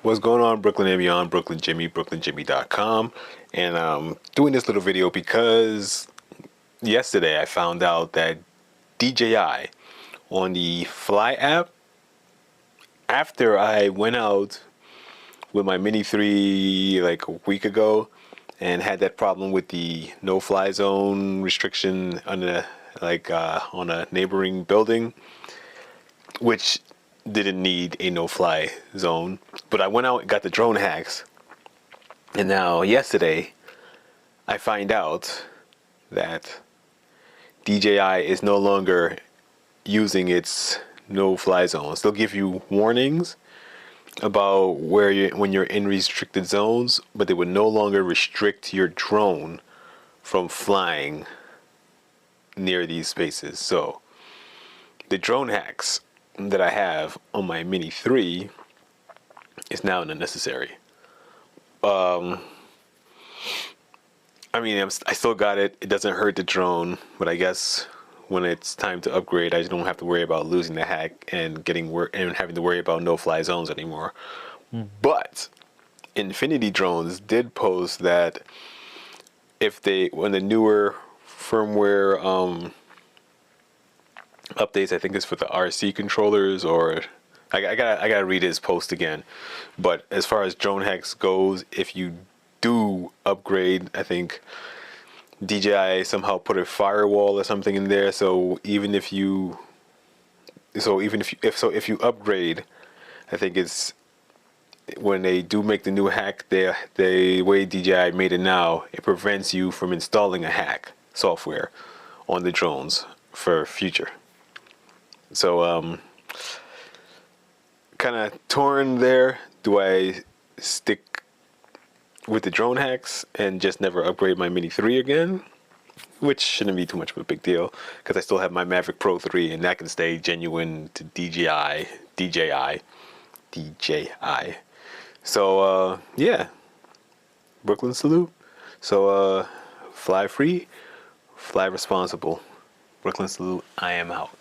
What's going on, Brooklyn and beyond? Brooklyn Jimmy, brooklynjimmy.com. And I'm doing this little video because yesterday I found out that DJI on the Fly app, after I went out with my Mini 3 like a week ago and had that problem with the no-fly zone restriction on a neighboring building, which didn't need a no-fly zone, but I went out and got the drone hacks, and now yesterday I find out that DJI is no longer using its no-fly zones. They'll give you warnings about when you're in restricted zones, but they would no longer restrict your drone from flying near these spaces. So the drone hacks that I have on my Mini 3 is now unnecessary. I mean, I still got it. It doesn't hurt the drone, but I guess when it's time to upgrade, I just don't have to worry about losing the hack and having to worry about no-fly zones anymore. But Infinity Drones did post that when the newer firmware updates, I think it's for the RC controllers, or I gotta read his post again. But as far as drone hacks goes, if you do upgrade, I think DJI somehow put a firewall or something in there. So if you upgrade, I think it's when they do make the new hack, the way DJI made it now, it prevents you from installing a hack software on the drones for future. So kind of torn there. Do I stick with the drone hacks and just never upgrade my Mini 3 again? Which shouldn't be too much of a big deal, because I still have my Mavic Pro 3 and that can stay genuine to DJI. So yeah, Brooklyn salute. So fly free, fly responsible. Brooklyn salute. I am out.